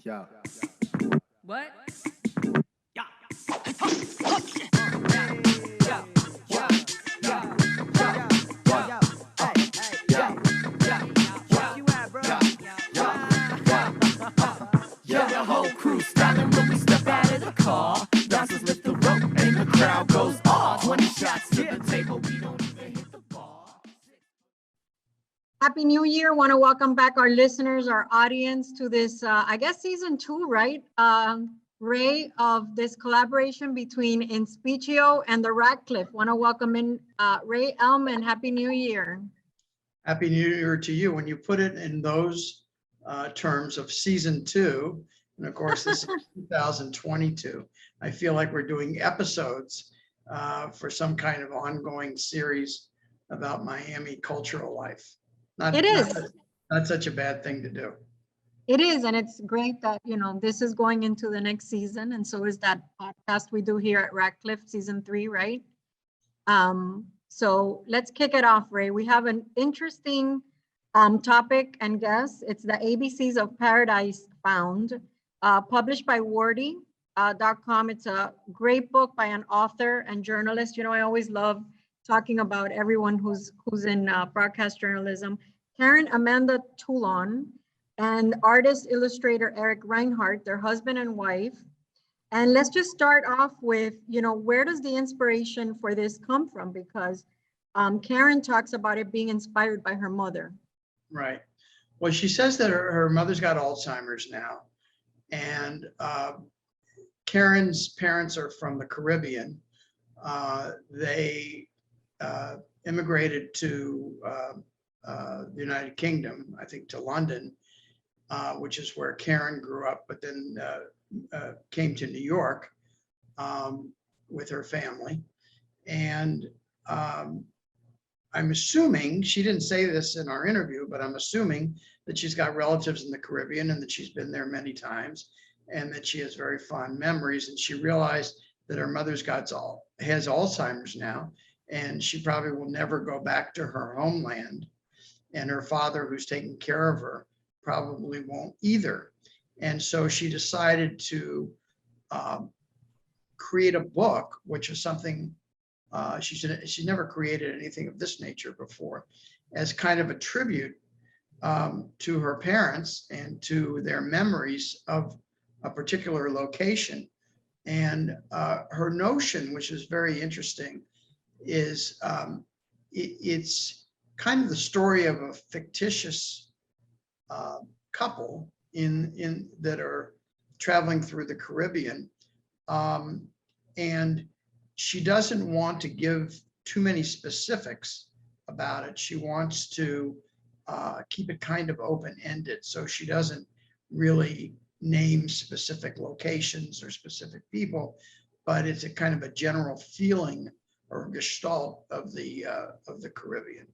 Yeah. What? Yeah. Yeah, the whole crew styling when we step out of the car. Bouncers lift the rope and the crowd goes off. 20 shots to the table, we don't even hit the bar. Happy New Year. Want to welcome back our listeners, our audience to this, I guess, season 2, right? Ray, of this collaboration between Inspicio and the Ratcliffe. Want to welcome in Ray Elm and Happy New Year. Happy New Year to you. When you put it in those terms of season 2, and of course this is 2022, I feel like we're doing episodes for some kind of ongoing series about Miami cultural life. It is. Not such a bad thing to do. It is, and it's great that, you know, this is going into the next season, and so is that podcast we do here at Ratcliffe, season 3, right? So let's kick it off, Ray. We have an interesting topic and guest. It's the ABCs of Paradise Found, published by Wordeee.com. It's a great book by an author and journalist. You know, I always love talking about everyone who's in broadcast journalism. KAREN Amanda Toulon and artist illustrator ERIC RHINEHART, their husband and wife. And let's just start off with, you know, where does the inspiration for this come from? Because KAREN talks about it being inspired by her mother. Right. Well, she says that her mother's got Alzheimer's now, and KAREN's parents are from the Caribbean. They immigrated to the United Kingdom, I think to London, which is where KAREN grew up, but then came to New York with her family. And I'm assuming, she didn't say this in our interview, but I'm assuming that she's got relatives in the Caribbean and that she's been there many times and that she has very fond memories. And she realized that her mother's has Alzheimer's now, and she probably will never go back to her homeland. And her father, who's taking care of her, probably won't either. And so she decided to create a book, which is something she's never created anything of this nature before, as kind of a tribute to her parents and to their memories of a particular location. And her notion, which is very interesting, is it's kind of the story of a fictitious couple that are traveling through the Caribbean, and she doesn't want to give too many specifics about it. She wants to keep it kind of open-ended, so she doesn't really name specific locations or specific people, but it's a kind of a general feeling or gestalt of the Caribbean.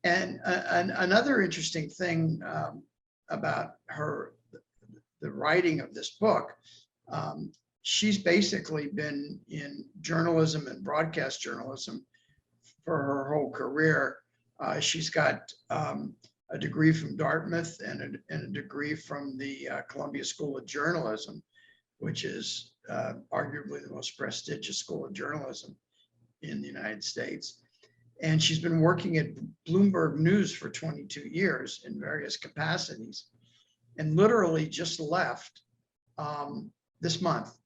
And another interesting thing about the writing of this book, she's basically been in journalism and broadcast journalism for her whole career. She's got a degree from Dartmouth and a degree from the Columbia School of Journalism, which is arguably the most prestigious school of journalism in the United States. And she's been working at Bloomberg News for 22 years in various capacities, and literally just left this month.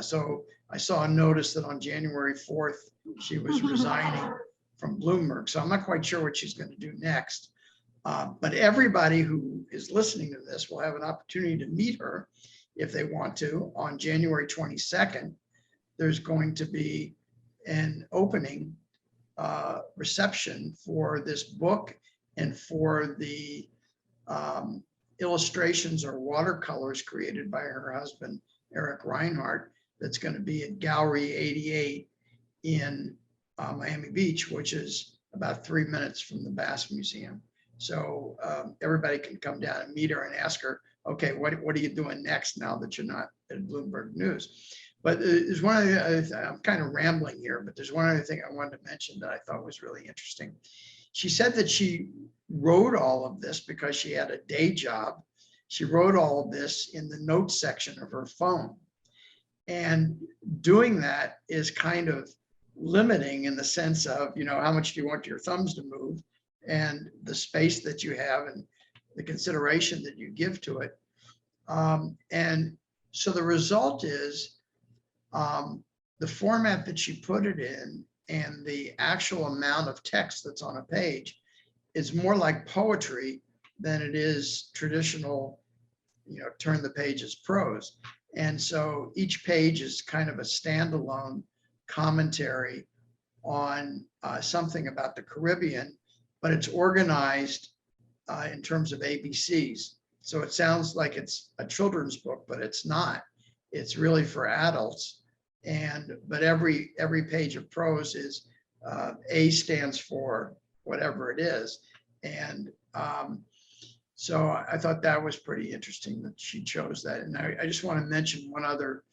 So I saw a notice that on January 4th, she was resigning from Bloomberg. So I'm not quite sure what she's going to do next. But everybody who is listening to this will have an opportunity to meet her if they want to. On January 22nd, there's going to be an opening reception for this book and for the illustrations or watercolors created by her husband, ERIC RHINEHART, that's going to be at Gallery 88 in Miami Beach, which is about 3 minutes from the Bass Museum. So everybody can come down and meet her and ask her, okay, what are you doing next now that you're not at Bloomberg News? But there's one other, I'm kind of rambling here, but there's one other thing I wanted to mention that I thought was really interesting. She said that she wrote all of this because she had a day job she wrote all of this in the notes section of her phone. And doing that is kind of limiting in the sense of, you know, how much do you want your thumbs to move and the space that you have and the consideration that you give to it. And so the result is the format that you put it in and the actual amount of text that's on a page is more like poetry than it is traditional, you know, turn the pages prose. And so each page is kind of a standalone commentary on something about the Caribbean, but it's organized in terms of ABCs. So it sounds like it's a children's book, but it's not. It's really for adults. But every page of prose is A stands for whatever it is. And so I thought that was pretty interesting that she chose that. And I just want to mention one other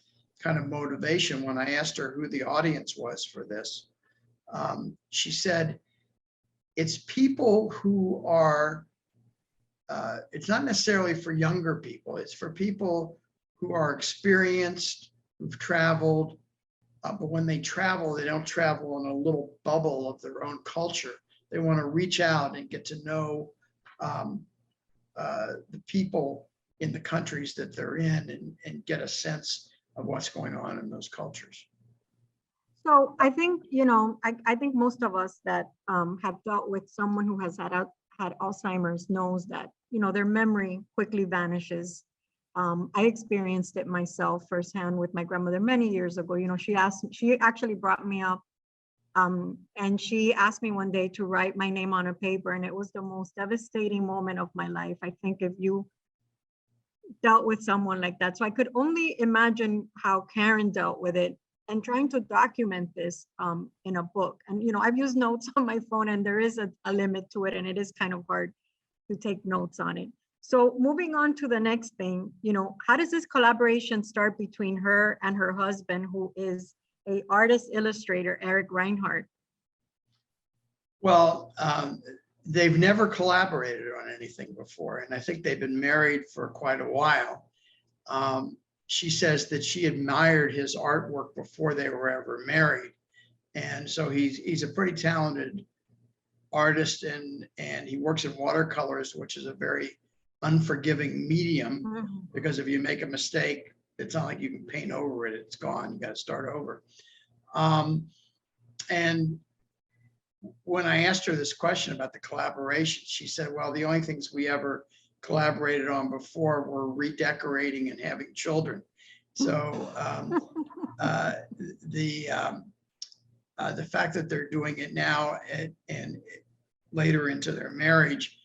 kind of motivation. When I asked her who the audience was for this, she said, it's people who are, it's not necessarily for younger people, it's for people who are experienced, who've traveled, but when they travel, they don't travel in a little bubble of their own culture. They want to reach out and get to know the people in the countries that they're in and get a sense of what's going on in those cultures. So I think, you know, I think most of us that have dealt with someone who has had Alzheimer's knows that, you know, their memory quickly vanishes. I experienced it myself firsthand with my grandmother many years ago. You know, she actually brought me up and she asked me one day to write my name on a paper, and it was the most devastating moment of my life. I think if you dealt with someone like that. So I could only imagine how Karen dealt with it and trying to document this in a book. And, you know, I've used notes on my phone and there is a limit to it, and it is kind of hard to take notes on it. So moving on to the next thing, you know, how does this collaboration start between her and her husband, who is an artist illustrator, ERIC RHINEHART? Well, they've never collaborated on anything before, and I think they've been married for quite a while. She says that she admired his artwork before they were ever married. And so he's a pretty talented artist, and he works in watercolors, which is a very unforgiving medium, because if you make a mistake, it's not like you can paint over it, it's gone, you got to start over. And when I asked her this question about the collaboration, she said, well, the only things we ever collaborated on before were redecorating and having children. So the fact that they're doing it now and later into their marriage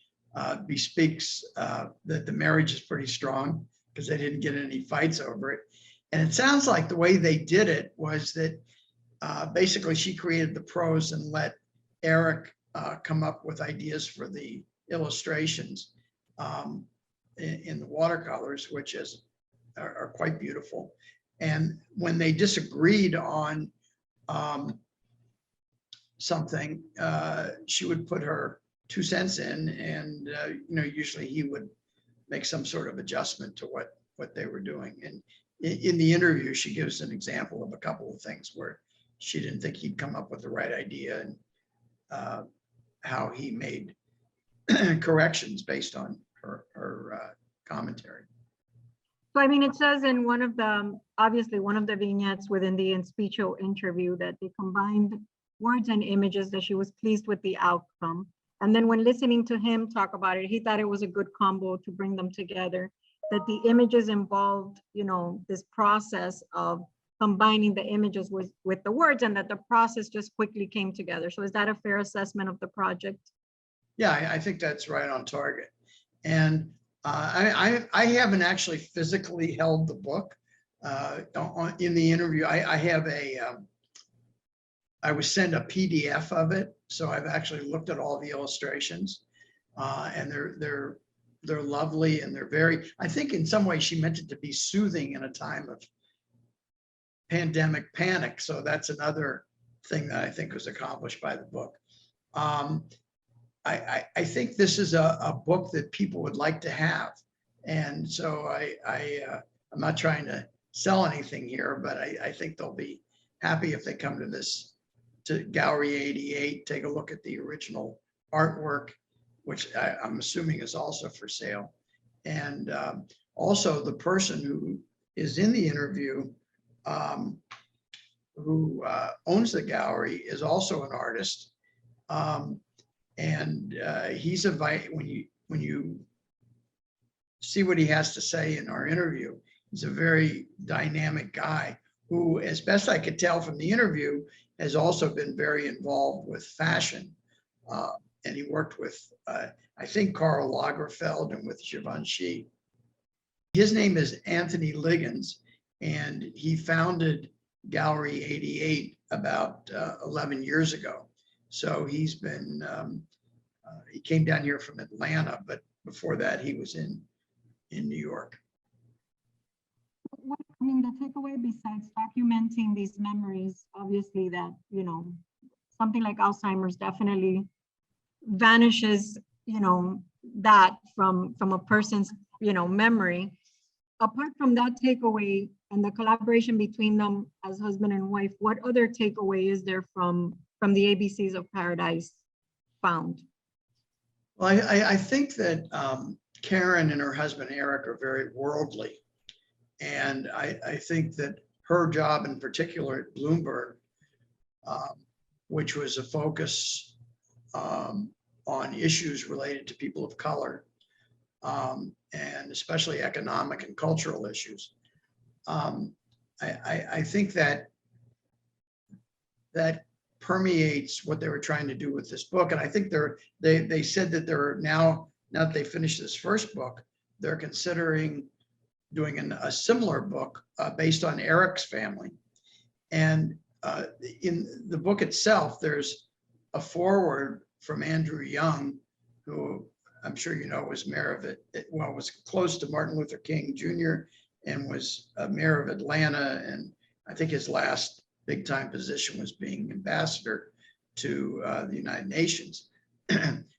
bespeaks that the marriage is pretty strong, because they didn't get any fights over it. And it sounds like the way they did it was that basically she created the prose and let Eric come up with ideas for the illustrations in the watercolors, which are quite beautiful. And when they disagreed on something, she would put her 2 cents in, and you know, usually he would make some sort of adjustment to what they were doing. And in the interview, she gives an example of a couple of things where she didn't think he'd come up with the right idea, and how he made corrections based on her commentary. So, I mean, it says in one of the, obviously one of the vignettes within the Inspicio interview that they combined words and images, that she was pleased with the outcome. And then when listening to him talk about it, he thought it was a good combo to bring them together, that the images involved, you know, this process of combining the images with the words, and that the process just quickly came together. So is that a fair assessment of the project? Yeah, I think that's right on target. And I haven't actually physically held the book. In the interview, I have I was sent a PDF of it, so I've actually looked at all the illustrations, and they're lovely, and they're very, I think in some ways she meant it to be soothing in a time of pandemic panic. So that's another thing that I think was accomplished by the book. I think this is a book that people would like to have. And so I'm not trying to sell anything here, but I think they'll be happy if they come to this, to Gallery 88, take a look at the original artwork, which I'm assuming is also for sale. And also the person who is in the interview, who owns the gallery, is also an artist. And he's when you see what he has to say in our interview, he's a very dynamic guy who, as best I could tell from the interview, has also been very involved with fashion. And he worked with, I think, Karl Lagerfeld and with Givenchy. His name is Anthony Liggins, and he founded Gallery 88 about 11 years ago. So he's been, he came down here from Atlanta, but before that he was in New York. What, I mean, the takeaway besides documenting these memories, obviously that, you know, something like Alzheimer's definitely vanishes, you know, that from a person's, you know, memory. Apart from that takeaway and the collaboration between them as husband and wife, what other takeaway is there from the ABCs of Paradise found? Well, I think that Karen and her husband Eric are very worldly. And I think that her job in particular at Bloomberg, which was a focus on issues related to people of color, and especially economic and cultural issues. I think that permeates what they were trying to do with this book. And I think they said that they're now that they finished this first book, they're considering doing a similar book based on Eric's family. And in the book itself, there's a foreword from Andrew Young, who I'm sure you know was mayor of was close to Martin Luther King Jr. and was mayor of Atlanta. And I think his last big time position was being ambassador to the United Nations.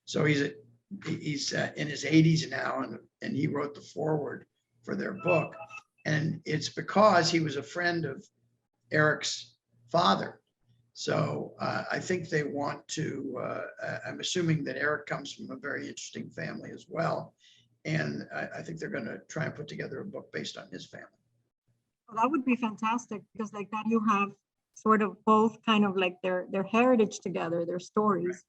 So he's in his 80s now, and he wrote the foreword for their book. And it's because he was a friend of Eric's father. So I think they want to, I'm assuming that Eric comes from a very interesting family as well. And I think they're going to try and put together a book based on his family. Well, that would be fantastic, because like that you have sort of both kind of like their heritage together, their stories.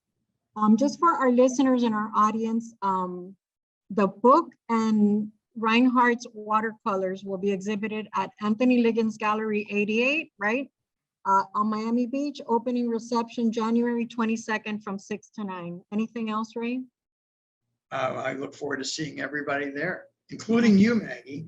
Just for our listeners and our audience, the book and Rhinehart's watercolors will be exhibited at Anthony Liggins Gallery 88, right? On Miami Beach, opening reception January 22nd from 6 to 9. Anything else, Ray? I look forward to seeing everybody there, including you, Maggie.